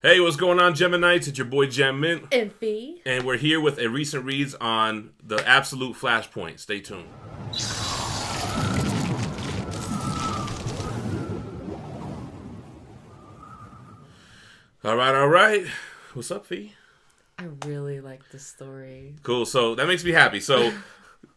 Hey, what's going on, Geminites? It's your boy Gem Mint, And Phie. and we're here with a recent reads on the Absolute Flashpoint. Stay tuned. All right. What's up, Phie? I really like this story. Cool. So that makes me happy. So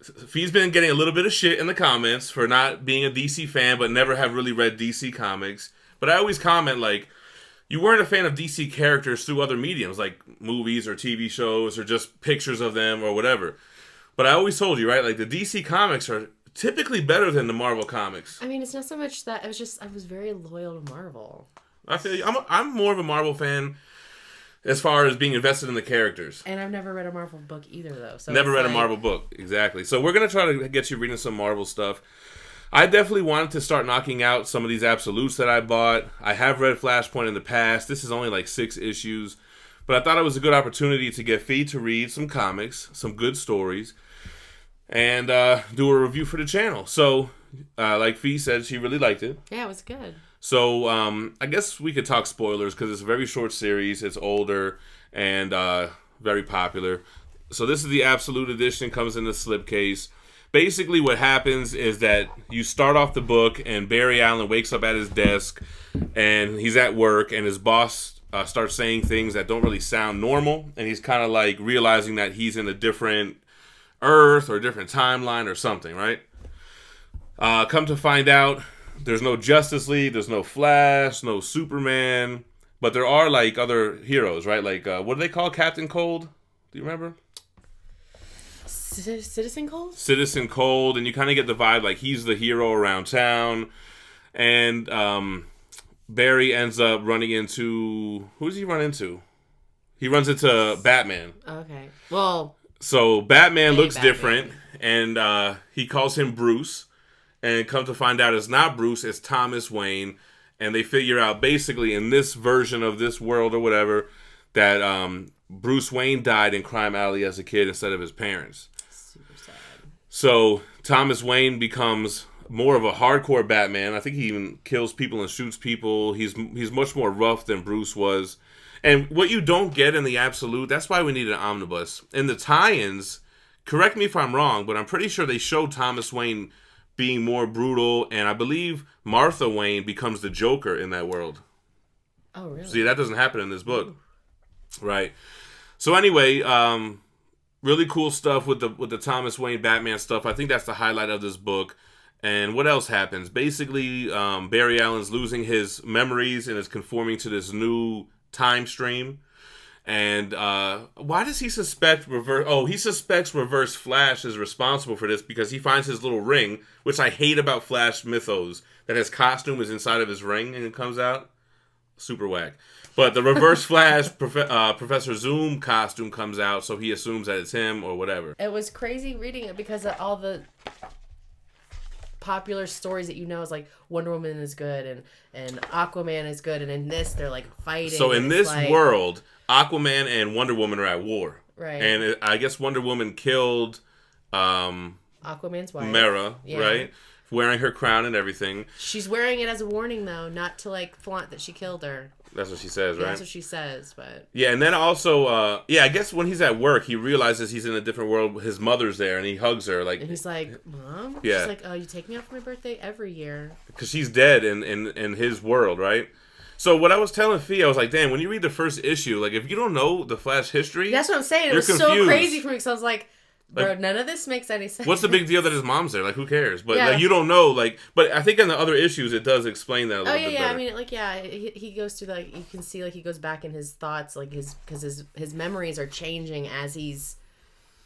Phie's been getting a little bit of shit in the comments for not being a DC fan, but never have really read DC comics. But I always comment like, you weren't a fan of DC characters through other mediums, like movies or TV shows or just pictures of them or whatever. But I always told you, right? Like, the DC comics are typically better than the Marvel comics. I mean, it's not so much that I was very loyal to Marvel. I feel you. I'm more of a Marvel fan as far as being invested in the characters. And I've never read a Marvel book either, though. So Never read a Marvel book, exactly. So we're going to try to get you reading some Marvel stuff. I definitely wanted to start knocking out some of these absolutes that I bought. I have read Flashpoint in the past. This is only like 6 issues. But I thought it was a good opportunity to get Phie to read some comics, some good stories, and do a review for the channel. So, like Phie said, she really liked it. Yeah, it was good. So, I guess we could talk spoilers because it's a very short series. It's older and very popular. So this is the Absolute Edition. Comes in a slipcase. Basically, what happens is that you start off the book, and Barry Allen wakes up at his desk, and he's at work, and his boss starts saying things that don't really sound normal, and he's kind of like realizing that he's in a different Earth or a different timeline or something, right? Come to find out, there's no Justice League, there's no Flash, no Superman, but there are like other heroes, right? Like, what do they call Captain Cold? Do you remember? Citizen Cold? Citizen Cold, and you kind of get the vibe like he's the hero around town. And Barry ends up running into... Who does he run into? He runs into Batman. Okay. Well... So Batman looks Batman. different, and he calls him Bruce. And come to find out it's not Bruce, it's Thomas Wayne. And they figure out basically in this version of this world or whatever that Bruce Wayne died in Crime Alley as a kid instead of his parents. Super sad. So Thomas Wayne becomes more of a hardcore Batman. I think he even kills people and shoots people. He's much more rough than Bruce was. And what you don't get in the Absolute, that's why we need an omnibus. In the tie-ins, correct me if I'm wrong, but I'm pretty sure they showed Thomas Wayne being more brutal, and I believe Martha Wayne becomes the Joker in that world. Oh, really? See, that doesn't happen in this book. Right. So anyway, really cool stuff with the Thomas Wayne Batman stuff. I think that's the highlight of this book. And what else happens? Basically, Barry Allen's losing his memories and is conforming to this new time stream. And why does he suspect Reverse... Oh, he suspects Reverse Flash is responsible for this because he finds his little ring, which I hate about Flash mythos, that his costume is inside of his ring and it comes out. Super whack. But the Reverse Flash Professor Zoom costume comes out, so he assumes that it's him or whatever. It was crazy reading it because of all the popular stories that you know is like Wonder Woman is good and Aquaman is good, and in this they're like fighting. So in this world, Aquaman and Wonder Woman are at war. Right. And I guess Wonder Woman killed Aquaman's wife. Mera, Yeah. right? Wearing her crown and everything. She's wearing it as a warning, though, not to like flaunt that she killed her. That's what she says, right? That's what she says, but... Yeah, and then also, I guess when he's at work, he realizes he's in a different world. His mother's there, and he hugs her. Like, and he's like, Mom? Yeah. She's like, oh, you take me out for my birthday every year. because she's dead in his world, right? So what I was telling Phie, I was like, damn, when you read the first issue, like, if you don't know the Flash history... That's what I'm saying. It was confused. so crazy for me, because I was like, bro, Like, none of this makes any sense. what's the big deal that his mom's there? Like, who cares? But Yeah. like, you don't know, like... But I think in the other issues, it does explain that a little bit better. I mean, like, yeah, he goes through, like, you can see, like, he goes back in his thoughts, like, because his memories are changing as he's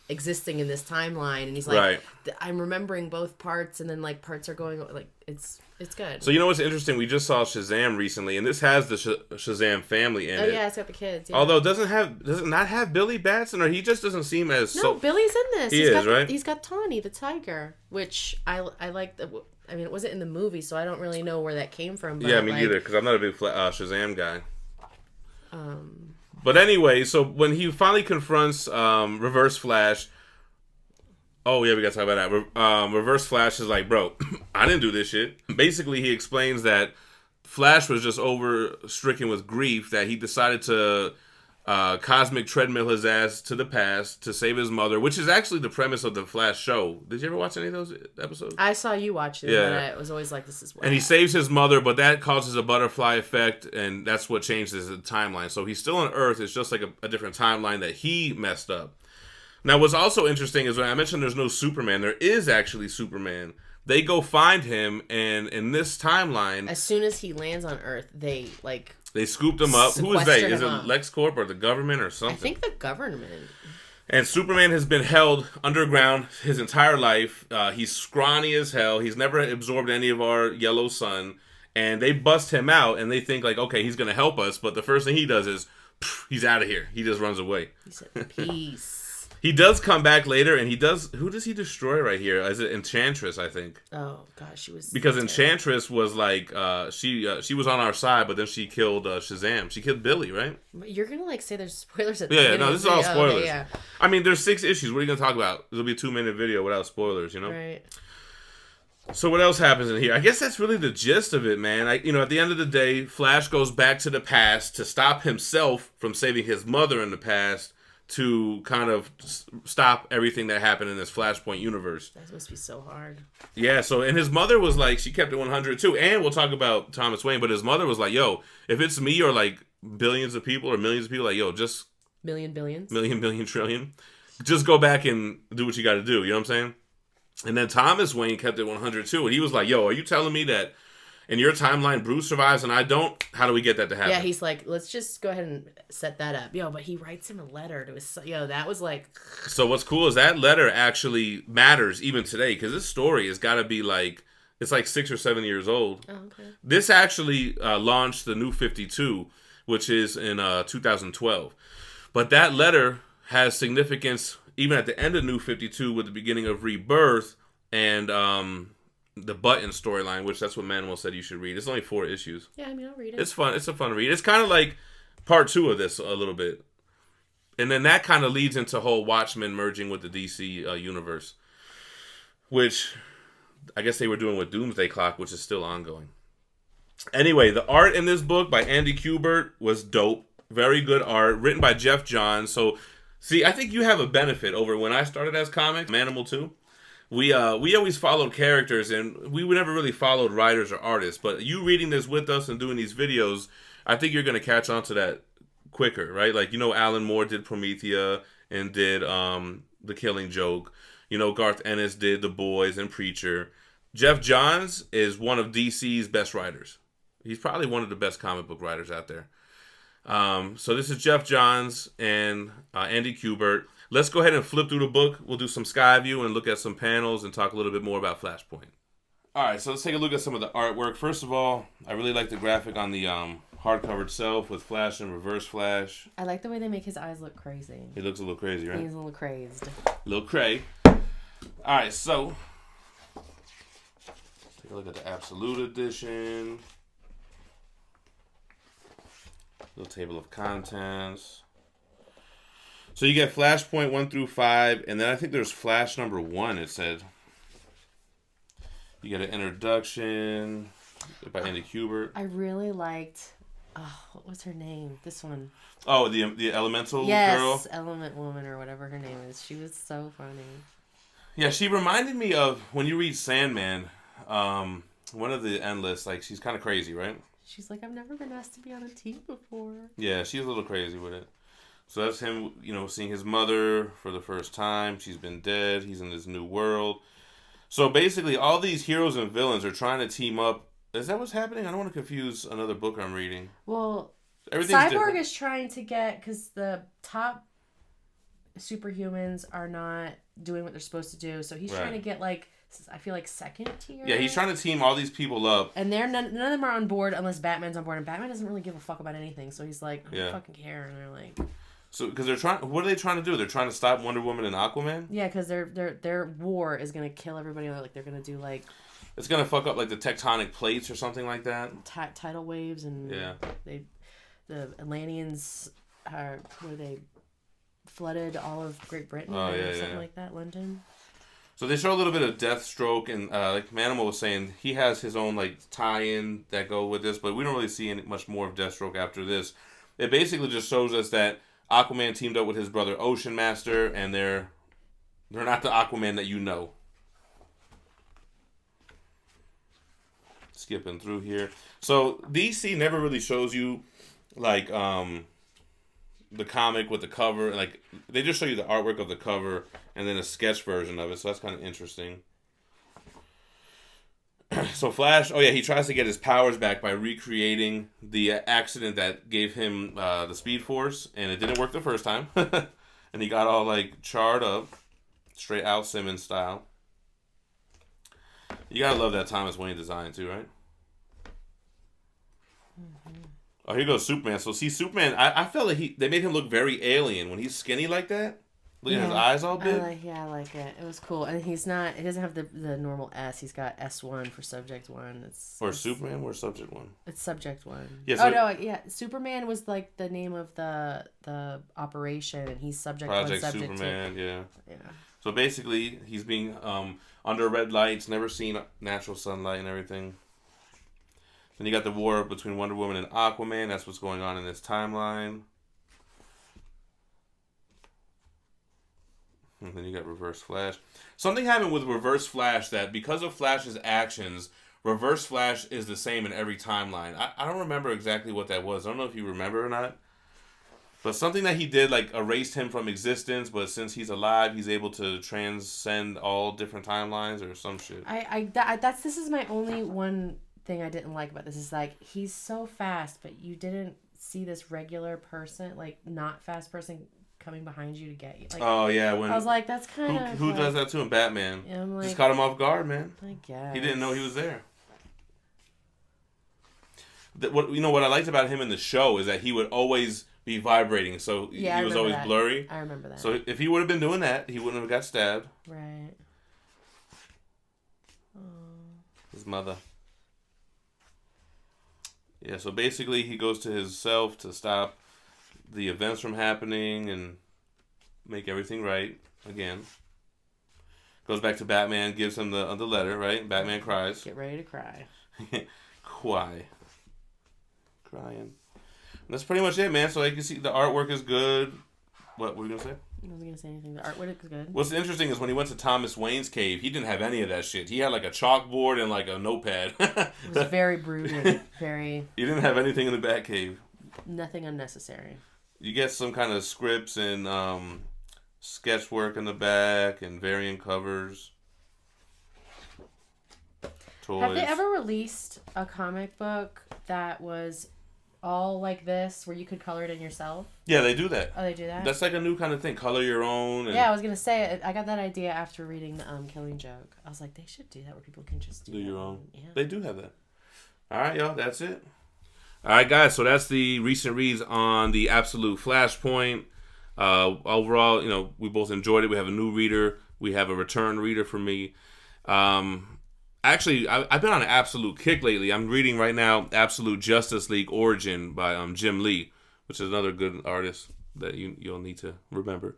existing in this timeline, and he's like, Right. I'm remembering both parts, and then, like, parts are going, like, it's good. So you know what's interesting? We just saw Shazam recently, and this has the Shazam family in it. Oh, yeah, it's got the kids, yeah. Although does it not have Billy Batson, or he just doesn't seem as No, Billy's in this. He He's is, got, right? He's got Tawny, the tiger, which I like. I mean, it wasn't in the movie, so I don't really know where that came from. But Yeah, me like, neither, because I'm not a big Shazam guy. But anyway, so when he finally confronts Reverse Flash, oh yeah, we gotta talk about that. Reverse Flash is like, bro, I didn't do this shit. Basically, he explains that Flash was just stricken with grief that he decided to cosmic treadmill his ass to the past to save his mother, which is actually the premise of the Flash show. Did you ever watch any of those episodes? I saw you watch it, but I was always like, this is what. And he saves his mother, but that causes a butterfly effect, and that's what changes the timeline. So he's still on Earth. It's just like a different timeline that he messed up. Now, what's also interesting is when I mentioned there's no Superman, there is actually Superman. They go find him, and in this timeline, as soon as he lands on Earth, they scooped him up. Who is they? Is it up. LexCorp or the government or something? I think the government. And Superman has been held underground his entire life. He's scrawny as hell. He's never absorbed any of our yellow sun. And they bust him out, and they think, like, okay, he's going to help us. But the first thing he does is, he's out of here. He just runs away. He said, peace. He does come back later, and he does... Who does he destroy right here? Is it Enchantress, I think? Oh, gosh, she was... Because Enchantress was like... she was on our side, but then she killed Shazam. She killed Billy, right? You're going to, like, say there's spoilers at the beginning. Yeah, no, this is all spoilers. Okay, yeah. I mean, there's 6 issues. What are you going to talk about? It'll be a 2-minute video without spoilers, you know? Right. So what else happens in here? I guess that's really the gist of it, man. At the end of the day, Flash goes back to the past to stop himself from saving his mother in the past, to kind of stop everything that happened in this Flashpoint universe. That must be so hard. Yeah, so, and his mother was like, she kept it 100 too. And we'll talk about Thomas Wayne, but his mother was like, yo, if it's me or like billions of people or millions of people, like, yo, just... Billions? Million, trillion. Just go back and do what you got to do, you know what I'm saying? And then Thomas Wayne kept it 100 too. And he was like, yo, are you telling me that in your timeline, Bruce survives and I don't? How do we get that to happen? Yeah, he's like, let's just go ahead and set that up. Yo, but he writes him a letter to his... Yo, that was like... So what's cool is that letter actually matters even today, because this story has got to be like... It's like 6 or 7 years old. Oh, okay. This actually launched the New 52, which is in 2012. But that letter has significance even at the end of New 52 with the beginning of Rebirth and... the Button storyline, which that's what Manuel said you should read. It's only 4 issues. Yeah, I mean, I'll read it. It's fun. It's a fun read. It's kind of like part 2 of this a little bit. And then that kind of leads into whole Watchmen merging with the DC universe, which I guess they were doing with Doomsday Clock, which is still ongoing. Anyway, the art in this book by Andy Kubert was dope. Very good art. Written by Jeff Johns. So, see, I think you have a benefit over when I started as comics, Manimal 2. We always followed characters, and we never really followed writers or artists. But you reading this with us and doing these videos, I think you're going to catch on to that quicker, right? Like, Alan Moore did Promethea and did The Killing Joke. Garth Ennis did The Boys and Preacher. Jeff Johns is one of DC's best writers. He's probably one of the best comic book writers out there. So this is Jeff Johns and Andy Kubert. Let's go ahead and flip through the book. We'll do some sky view and look at some panels and talk a little bit more about Flashpoint. All right, so let's take a look at some of the artwork. First of all, I really like the graphic on the hardcover itself with Flash and Reverse Flash. I like the way they make his eyes look crazy. He looks a little crazy, right? He's a little crazed. A little cray. All right, so take a look at the Absolute Edition. Little table of contents. So you get Flashpoint 1 through 5, and then I think there's Flash number 1, it said. You get an introduction by Andy Kubert. I really liked, what was her name? This one. Oh, the Elemental girl? Yes, Element Woman or whatever her name is. She was so funny. Yeah, she reminded me of, when you read Sandman, one of the Endless, like, she's kind of crazy, right? She's like, I've never been asked to be on a team before. Yeah, she's a little crazy with it. So that's him, seeing his mother for the first time. She's been dead. He's in this new world. So basically, all these heroes and villains are trying to team up. Is that what's happening? I don't want to confuse another book I'm reading. Well, Cyborg different. Is trying to get, because the top superhumans are not doing what they're supposed to do. So he's trying to get, like, I feel like second tier. Yeah, he's trying to team all these people up. And none of them are on board unless Batman's on board. And Batman doesn't really give a fuck about anything. So he's like, I don't fucking care. And they're like... So, because what are they trying to do? They're trying to stop Wonder Woman and Aquaman? Yeah, because their war is going to kill everybody. Like, they're going to do, like... It's going to fuck up, like, the tectonic plates or something like that? Tidal waves, and the Atlanteans they flooded all of Great Britain or something like that, London. So they show a little bit of Deathstroke, and like Manimal was saying, he has his own like tie-in that go with this, but we don't really see much more of Deathstroke after this. It basically just shows us that Aquaman teamed up with his brother Ocean Master, and they're not the Aquaman that you know. Skipping through here. So DC never really shows you like the comic with the cover. Like they just show you the artwork of the cover and then a sketch version of it. So that's kind of interesting. So Flash, he tries to get his powers back by recreating the accident that gave him the Speed Force, and it didn't work the first time. And he got all like charred up, straight Al Simmons style. You gotta love that Thomas Wayne design too, right? Mm-hmm. Oh, here goes Superman. So see, Superman, I felt like they made him look very alien when he's skinny like that. Look at his eyes all big. I like it. It was cool. And he doesn't have the normal S. He's got S1 for Subject 1. It's Superman or Subject 1? It's Subject 1. Yeah, so Superman was like the name of the operation, and he's Subject Project 1, Subject Superman, 2. Yeah. Yeah. So basically, he's being under red lights, never seen natural sunlight and everything. Then you got the war between Wonder Woman and Aquaman. That's what's going on in this timeline. And then you got Reverse Flash. Something happened with Reverse Flash that because of Flash's actions, Reverse Flash is the same in every timeline. I don't remember exactly what that was. I don't know if you remember or not. But something that he did like erased him from existence, but since he's alive, he's able to transcend all different timelines or some shit. This is my only one thing I didn't like about this is like he's so fast, but you didn't see this regular person, like not fast person coming behind you to get you. Like, when I was like, that's kind of who does that to him? Batman. Yeah, I'm like, just caught him off guard, man. I guess he didn't know he was there. What I liked about him in the show is that he would always be vibrating, so he was always blurry. I remember that. So if he would have been doing that, he wouldn't have got stabbed. Right. His mother. Yeah, so basically he goes to his self to stop the events from happening and make everything right again. Goes back to Batman, gives him the letter, right? Batman cries. Get ready to cry. Crying. And that's pretty much it, man. So like you see, the artwork is good. What were you gonna say? I wasn't gonna say anything. The artwork is good. What's interesting is when he went to Thomas Wayne's cave, he didn't have any of that shit. He had like a chalkboard and like a notepad. It was very brooding. Very. He didn't have anything in the Batcave. Nothing unnecessary. You get some kind of scripts and sketch work in the back and variant covers. Toys. Have they ever released a comic book that was all like this, where you could color it in yourself? Yeah, they do that. Oh, they do that? That's like a new kind of thing. Color your own. And... Yeah, I was going to say, I got that idea after reading the Killing Joke. I was like, they should do that where people can just do your own. Yeah. They do have that. All right, y'all, that's it. All right, guys, so that's the recent reads on the Absolute Flashpoint. Overall, we both enjoyed it. We have a new reader. We have a return reader for me. Actually, I've been on an absolute kick lately. I'm reading right now Absolute Justice League Origin by Jim Lee, which is another good artist that you'll need to remember.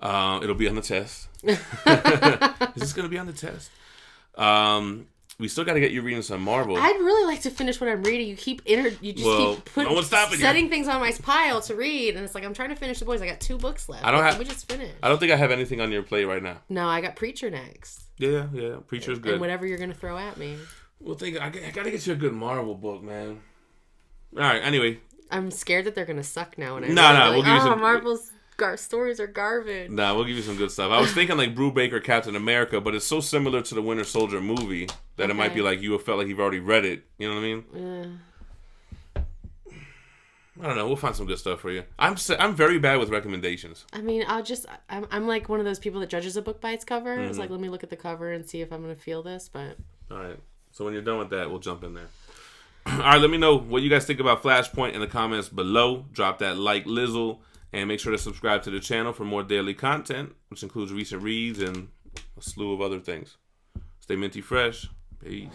It'll be on the test. Is this going to be on the test? We still got to get you reading some Marvel. I'd really like to finish what I'm reading. You keep keep setting things on my pile to read, and it's like I'm trying to finish The Boys. I got 2 books left. Can we just finish? I don't think I have anything on your plate right now. No, I got Preacher next. Yeah. Preacher's good. And whatever you're gonna throw at me. Well, I gotta get you a good Marvel book, man. All right. Anyway, I'm scared that they're gonna suck now. No, we'll give you some. Marvel's stories are garbage. Nah, we'll give you some good stuff. I was thinking like Brubaker Captain America, but it's so similar to the Winter Soldier movie that it might be like you felt like you've already read it. You know what I mean? Yeah. I don't know. We'll find some good stuff for you. I'm very bad with recommendations. I mean, I'm like one of those people that judges a book by its cover. Mm-hmm. It's like, let me look at the cover and see if I'm going to feel this. But all right. So when you're done with that, we'll jump in there. All right. Let me know what you guys think about Flashpoint in the comments below. Drop that like, Lizzle, and make sure to subscribe to the channel for more daily content, which includes recent reads and a slew of other things. Stay minty fresh. Peace.